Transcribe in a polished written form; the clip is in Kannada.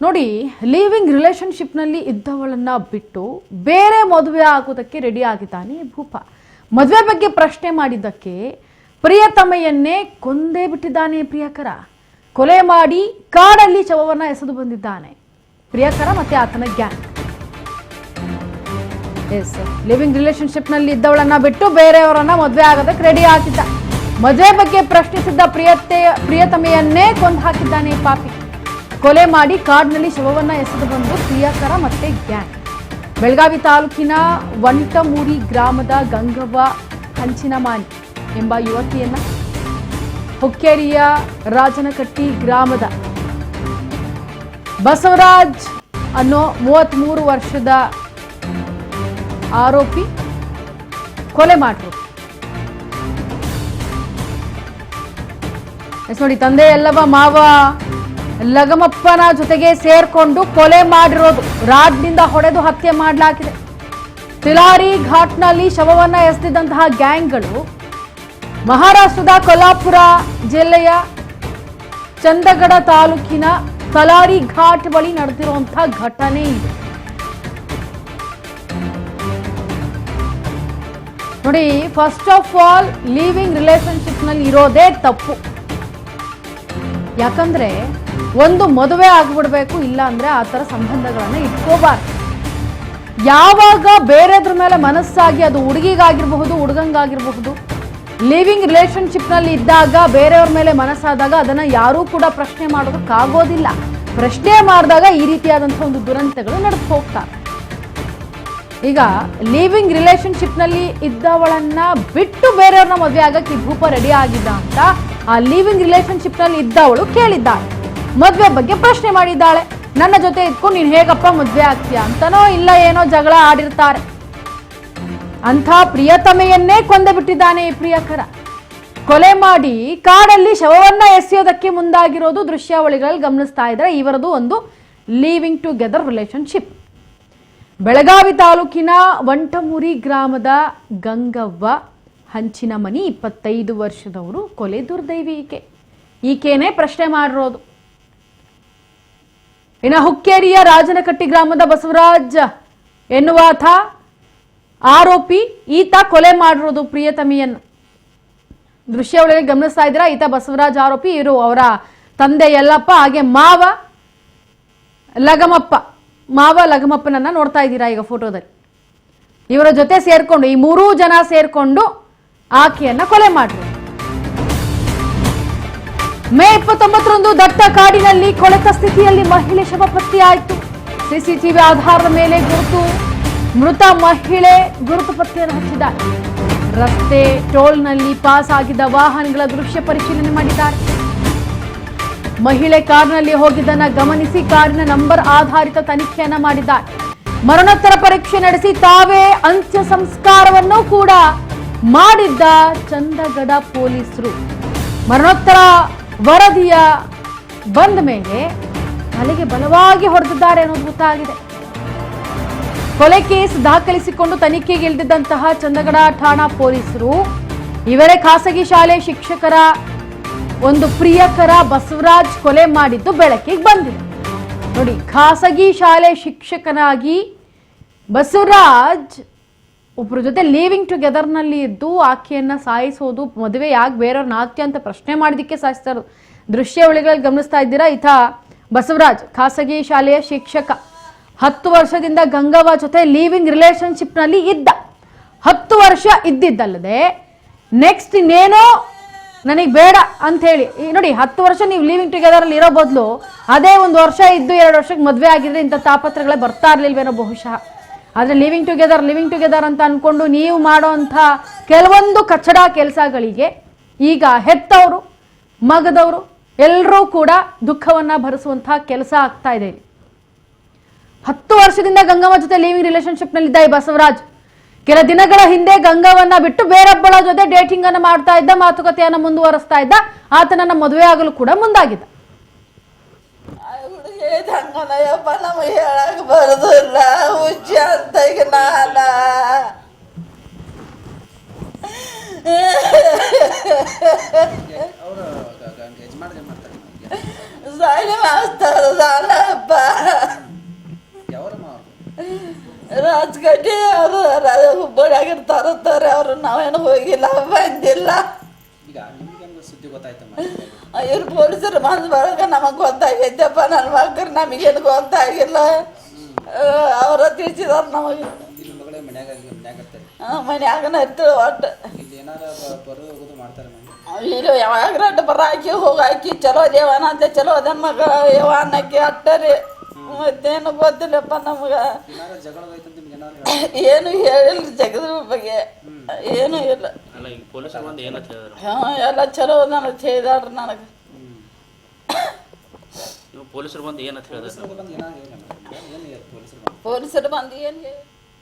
ನೋಡಿ, ಲಿವಿಂಗ್ ರಿಲೇಶನ್ಶಿಪ್ನಲ್ಲಿ ಇದ್ದವಳನ್ನ ಬಿಟ್ಟು ಬೇರೆ ಮದುವೆ ಆಗೋದಕ್ಕೆ ರೆಡಿ ಆಗಿದ್ದಾನೆ ಭೂಪ. ಮದುವೆ ಬಗ್ಗೆ ಪ್ರಶ್ನೆ ಮಾಡಿದ್ದಕ್ಕೆ ಪ್ರಿಯತಮೆಯನ್ನೇ ಕೊಂದೇ ಬಿಟ್ಟಿದ್ದಾನೆ ಪ್ರಿಯಕರ. ಕೊಲೆ ಮಾಡಿ ಕಾಡಲ್ಲಿ ಶವವನ್ನು ಎಸೆದು ಬಂದಿದ್ದಾನೆ ಪ್ರಿಯಕರ ಮತ್ತೆ ಆತನ ಗ್ಯಾಂಗ್. ಎಸ್, ಲಿವಿಂಗ್ ರಿಲೇಶನ್ಶಿಪ್ನಲ್ಲಿ ಇದ್ದವಳನ್ನ ಬಿಟ್ಟು ಬೇರೆಯವರನ್ನ ಮದುವೆ ಆಗೋದಕ್ಕೆ ರೆಡಿ ಆಗಿದ್ದ. ಮದುವೆ ಬಗ್ಗೆ ಪ್ರಶ್ನಿಸಿದ್ದ ಪ್ರಿಯತಮೆಯನ್ನೇ ಕೊಂದು ಹಾಕಿದ್ದಾನೆ ಪಾಪಿ. ಕೊಲೆ ಮಾಡಿ ಕಾಡಿನಲ್ಲಿ ಶವವನ್ನು ಎಸೆದು ಬಂದು ಪ್ರಿಯಕರ ಮತ್ತೆ ಗ್ಯಾಂಗ್. ಬೆಳಗಾವಿ ತಾಲೂಕಿನ ವಂಟಮೂರಿ ಗ್ರಾಮದ ಗಂಗವ್ವ ಹಂಚಿನಮಾನಿ ಎಂಬ ಯುವತಿಯನ್ನ, ಹುಕ್ಕೇರಿಯ ರಾಜನಕಟ್ಟಿ ಗ್ರಾಮದ ಬಸವರಾಜ್ ಅನ್ನೋ 33 ವರ್ಷದ ಆರೋಪಿ ಕೊಲೆ ಮಾಡಿದ್ರು. ನೋಡಿ, ತಂದೆ ಎಲ್ಲವ ಮಾವ ಲಗಮಪ್ಪನ ಜೊತೆಗೆ ಸೇರ್ಕೊಂಡು ಕೊಲೆ ಮಾಡಿರೋದು. ರಾಡ್ನಿಂದ ಹೊಡೆದು ಹತ್ಯೆ ಮಾಡಲಾಗಿದೆ. ತಿಲಾರಿ ಘಾಟ್ನಲ್ಲಿ ಶವವನ್ನ ಎಸೆದಿದ್ದಂತಹ ಗ್ಯಾಂಗ್ಗಳು ಮಹಾರಾಷ್ಟ್ರದ ಕೊಲ್ಹಾಪುರ ಜಿಲ್ಲೆಯ ಚಂದಗಡ ತಾಲೂಕಿನ ತಲಾರಿ ಘಾಟ್ ಬಳಿ ನಡೆದಿರುವಂತಹ ಘಟನೆ ಇದೆ. ನೋಡಿ, first of all living relationship ನಲ್ಲಿ ಇರೋದೇ ತಪ್ಪು. ಯಾಕಂದ್ರೆ ಒಂದು ಮದುವೆ ಆಗ್ಬಿಡ್ಬೇಕು, ಇಲ್ಲ ಅಂದ್ರೆ ಆ ಥರ ಸಂಬಂಧಗಳನ್ನ ಇಟ್ಕೋಬಾರ್ದು. ಯಾವಾಗ ಬೇರೆದ್ರ ಮೇಲೆ ಮನಸ್ಸಾಗಿ, ಅದು ಹುಡುಗಿಗಾಗಿರಬಹುದು ಹುಡುಗಂಗಾಗಿರಬಹುದು, ಲಿವಿಂಗ್ ರಿಲೇಶನ್ಶಿಪ್ನಲ್ಲಿ ಇದ್ದಾಗ ಬೇರೆಯವ್ರ ಮೇಲೆ ಮನಸ್ಸಾದಾಗ ಅದನ್ನ ಯಾರೂ ಕೂಡ ಪ್ರಶ್ನೆ ಮಾಡೋದಕ್ಕಾಗೋದಿಲ್ಲ. ಪ್ರಶ್ನೆ ಮಾಡಿದಾಗ ಈ ರೀತಿಯಾದಂಥ ಒಂದು ದುರಂತಗಳು ನಡೆದು ಹೋಗ್ತಾರೆ. ಈಗ ಲಿವಿಂಗ್ ರಿಲೇಶನ್ಶಿಪ್ನಲ್ಲಿ ಇದ್ದವಳನ್ನ ಬಿಟ್ಟು ಬೇರೆಯವ್ರನ್ನ ಮದುವೆ ಆಗಕ್ಕೆ ಭೂಪ ರೆಡಿ ಆಗಿದ್ದ ಅಂತ ಆ ಲಿವಿಂಗ್ ರಿಲೇಶನ್ಶಿಪ್ನಲ್ಲಿ ಇದ್ದವಳು ಕೇಳಿದ್ದಾಳೆ. ಮದುವೆ ಬಗ್ಗೆ ಪ್ರಶ್ನೆ ಮಾಡಿದ್ದಾಳೆ. ನನ್ನ ಜೊತೆ ಇದ್ಕೊಂಡು ನೀನು ಹೇಗಪ್ಪ ಮದುವೆ ಆಗ್ತೀಯ ಅಂತನೋ ಇಲ್ಲ ಏನೋ ಜಗಳ ಆಡಿರ್ತಾರೆ. ಅಂಥ ಪ್ರಿಯತಮೆಯನ್ನೇ ಕೊಂದು ಬಿಟ್ಟಿದ್ದಾನೆ ಈ ಪ್ರಿಯಕರ. ಕೊಲೆ ಮಾಡಿ ಕಾಡಲ್ಲಿ ಶವವನ್ನ ಎಸೆಯೋದಕ್ಕೆ ಮುಂದಾಗಿರೋದು ದೃಶ್ಯಾವಳಿಗಳಲ್ಲಿ ಗಮನಿಸ್ತಾ ಇದ್ರೆ ಇವರದು ಒಂದು ಲಿವಿಂಗ್ ಟುಗೆದರ್ ರಿಲೇಶನ್ಶಿಪ್. ಬೆಳಗಾವಿ ತಾಲೂಕಿನ ವಂಟಮೂರಿ ಗ್ರಾಮದ ಗಂಗವ್ವ ಹಂಚಿನಮನಿ 25 ವರ್ಷದವರು ಕೊಲೆ ದುರ್ದೈವಿ ಈಕೆನೇ ಪ್ರಶ್ನೆ ಮಾಡಿರೋದು. ಇನ್ನು ಹುಕ್ಕೇರಿಯ ರಾಜನಕಟ್ಟಿ ಗ್ರಾಮದ ಬಸವರಾಜ್ ಎನ್ನುವಾತ ಆರೋಪಿ, ಈತ ಕೊಲೆ ಮಾಡಿರೋದು ಪ್ರಿಯತಮಿಯನ್ನು. ದೃಶ್ಯಾವಳಿಯಲ್ಲಿ ಗಮನಿಸ್ತಾ ಇದ್ದೀರಾ, ಈತ ಬಸವರಾಜ್ ಆರೋಪಿ. ಇವರು ಅವರ ತಂದೆ ಯಲ್ಲಪ್ಪ, ಹಾಗೆ ಮಾವ ಲಗಮಪ್ಪನನ್ನ ನೋಡ್ತಾ ಇದ್ದೀರಾ ಈಗ ಫೋಟೋದಲ್ಲಿ. ಇವರ ಜೊತೆ ಸೇರ್ಕೊಂಡು ಈ 3 ಜನ ಸೇರ್ಕೊಂಡು ಆಕೆಯನ್ನ ಕೊಲೆ ಮಾಡಿದ್ರು. ಮೇ 29ರಂದು ದಟ್ಟ ಕಾಡಿನಲ್ಲಿ ಕೊಳೆತ ಸ್ಥಿತಿಯಲ್ಲಿ ಮಹಿಳೆ ಶವ ಪತ್ತೆಯಾಯಿತು. ಸಿಸಿಟಿವಿ ಆಧಾರದ ಮೇಲೆ ಮೃತ ಮಹಿಳೆ ಗುರುತು ಪತ್ತೆಯನ್ನು ಹಚ್ಚಿದ್ದಾರೆ. ರಸ್ತೆ ಟೋಲ್ನಲ್ಲಿ ಪಾಸ್ ಆಗಿದ್ದ ವಾಹನಗಳ ದೃಶ್ಯ ಪರಿಶೀಲನೆ ಮಾಡಿದ್ದಾರೆ. ಮಹಿಳೆ ಕಾರಿನಲ್ಲಿ ಹೋಗಿದ್ದನ್ನ ಗಮನಿಸಿ ಕಾರಿನ ನಂಬರ್ ಆಧಾರಿತ ತನಿಖೆಯನ್ನ ಮಾಡಿದ್ದಾರೆ. ಮರಣೋತ್ತರ ಪರೀಕ್ಷೆ ನಡೆಸಿ ತಾವೇ ಅಂತ್ಯ ಸಂಸ್ಕಾರವನ್ನು ಕೂಡ ಮಾಡಿದ್ದ ಚಂದಗಡ ಪೊಲೀಸರು. ಮರಣೋತ್ತರ ವರದಿಯ ಬಂದ ಮೇಲೆ ತಲೆಗೆ ಬಲವಾಗಿ ಹೊಡೆದಿದ್ದಾರೆ ಅನ್ನೋದು ಗೊತ್ತಾಗಿದೆ. ಕೊಲೆ ಕೇಸ್ ದಾಖಲಿಸಿಕೊಂಡು ತನಿಖೆಗೆ ಇಳಿದಿದ್ದಂತಹ ಚಂದಗಡ ಠಾಣಾ ಪೊಲೀಸರು ಇವರೇ ಖಾಸಗಿ ಶಾಲೆ ಶಿಕ್ಷಕರ ಒಂದು ಪ್ರಿಯಕರ ಬಸವರಾಜ್ ಕೊಲೆ ಮಾಡಿದ್ದು ಬೆಳಕಿಗೆ ಬಂದಿದೆ. ನೋಡಿ, ಖಾಸಗಿ ಶಾಲೆ ಶಿಕ್ಷಕನಾಗಿ ಬಸವರಾಜ್ ಒಬ್ಬರ ಜೊತೆ ಲಿವಿಂಗ್ ಟುಗೆದರ್ನಲ್ಲಿ ಇದ್ದು ಆಕೆಯನ್ನ ಸಾಯಿಸೋದು, ಮದುವೆ ಯಾಕೆ ಬೇರೆಯವ್ರನ್ನ ಆಗ್ತೀಯ ಅಂತ ಪ್ರಶ್ನೆ ಮಾಡಿದಕ್ಕೆ ಸಾಯಿಸ್ತಾ ಇರೋದು. ದೃಶ್ಯಾವಳಿಗಳಲ್ಲಿ ಗಮನಿಸ್ತಾ ಇದ್ದೀರಾ, ಈತ ಬಸವರಾಜ್ ಖಾಸಗಿ ಶಾಲೆಯ ಶಿಕ್ಷಕ. 10 ವರ್ಷದಿಂದ ಗಂಗವ್ವ ಜೊತೆ ಲಿವಿಂಗ್ ರಿಲೇಶನ್ಶಿಪ್ನಲ್ಲಿ ಇದ್ದ. 10 ವರ್ಷ ಇದ್ದಿದ್ದಲ್ಲದೆ ನೆಕ್ಸ್ಟ್ ಇನ್ನೇನೋ ನನಗೆ ಬೇಡ ಅಂತ ಹೇಳಿ, ನೋಡಿ 10 ವರ್ಷ ನೀವು ಲಿವಿಂಗ್ ಟುಗೆದರ್ ಅಲ್ಲಿ ಇರೋ ಬದಲು ಅದೇ 1 ವರ್ಷ ಇದ್ದು 2 ವರ್ಷಕ್ಕೆ ಮದುವೆ ಆಗಿದ್ರೆ ಇಂಥ ತಾಪತ್ರಗಳೇ ಬರ್ತಾ ಇರ್ಲಿಲ್ವೇನೋ ಬಹುಶಃ. ಆದರೆ ಲಿವಿಂಗ್ ಟುಗೆದರ್ ಅಂತ ಅನ್ಕೊಂಡು ನೀವು ಮಾಡೋಂಥ ಕೆಲವೊಂದು ಕಚ್ಚಡ ಕೆಲಸಗಳಿಗೆ ಈಗ ಹೆತ್ತವರು ಮಗದವರು ಎಲ್ಲರೂ ಕೂಡ ದುಃಖವನ್ನ ಭರಿಸುವಂತಹ ಕೆಲಸ ಆಗ್ತಾ ಇದೆ. 10 ವರ್ಷದಿಂದ ಗಂಗವ್ವ ಜೊತೆ ಲಿವಿಂಗ್ ರಿಲೇಶನ್ಶಿಪ್ನಲ್ಲಿದ್ದ ಈ ಬಸವರಾಜ್ ಕೆಲ ದಿನಗಳ ಹಿಂದೆ ಗಂಗವ್ವನ್ನ ಬಿಟ್ಟು ಬೇರೊಬ್ಬಳ ಜೊತೆ ಡೇಟಿಂಗ್ ಅನ್ನು ಮಾಡ್ತಾ ಇದ್ದ, ಮಾತುಕತೆಯನ್ನ ಮುಂದುವರಿಸ್ತಾ ಇದ್ದ. ಆತನನ್ನ ಮದುವೆ ಆಗಲು ಕೂಡ ಮುಂದಾಗಿದ್ದ. ನಮಗೆ ಹೇಳಕ್ ಬರೋದಿಲ್ಲ, ಹುಚ್ಚ ಅಂತ ಈಗ ನಾನ ಸಾಲಿ ಮಾಸ್ತರ್ ಸಾಲಪ್ಪ ರಾಜಗಡ್ಡಿ ಅವರು ಹುಬ್ಬಳ್ಳಿಯಾಗಿರ್ತಾರ ಅವರು ನಾವೇನು ಹೋಗಿಲ್ಲ ಬಂದಿಲ್ಲ. ಈಗ ನಿಮ್ಗೆ ಸುದ್ದಿ ಗೊತ್ತಾಯ್ತಮ್ಮ? ಇವ್ರು ಪೊಲೀಸರು ಬಂದ ಬಳಿಕ ನಮಗೆ ಗೊತ್ತಾಗೈತಪ್ಪ. ನನ್ನ ಮಕ್ಕಳು ನಮಗೇನು ಗೊತ್ತಾಗಿಲ್ಲ. ಅವರ ತಿಳಿಸಿದಾರ ನಮಗೆ. ಇಲ್ಲಿ ಮಗಳೇ ಮನ್ಯಾಗ ಮನ್ಯಾಗನ ಇರ್ತೀವಿ ಒಟ್ಟು. ಇಲ್ಲಿ ಏನಾರ ಬರೋ ಹೋಗೋದು ಮಾಡ್ತಾರೆ ಮನೆ? ಇಲ್ಲಿ ಯಾವಾಗ ರಡ್ಡು ಬರಾಕಿ ಹೋಗಾಕಿ ಚಲೋ ದೇವನ ಅಂತ ಚಲೋ ಅದನ್ ಮಗ ಯವ ಅನ್ನಕ್ಕೆ ಅಟ್ಟರಿ. ಮತ್ತೇನು ಗೊತ್ತಿಲ್ಲಪ್ಪ ನಮ್ಗೆ. ಏನಾರ ಜಗಳ ಹೋಯ್ತಂತ ನಿಮ್ಗೆ ಏನಾರು ಏನು ಹೇಳಿಲ್ಲ ಜಗದ್ರ ಬಗ್ಗೆ ಏನು ಇಲ್ಲ. ಎಲ್ಲ ಚಲೋ ನನಗೆ ಹೇಳಿದಾಡ್ರಿ ನನಗೆ. ಪೊಲೀಸರು ಬಂದು ಏನಂತ ಹೇಳಿದ್ರು? ಪೊಲೀಸರು ಬಂದು ಏನು ಹೇಳಿ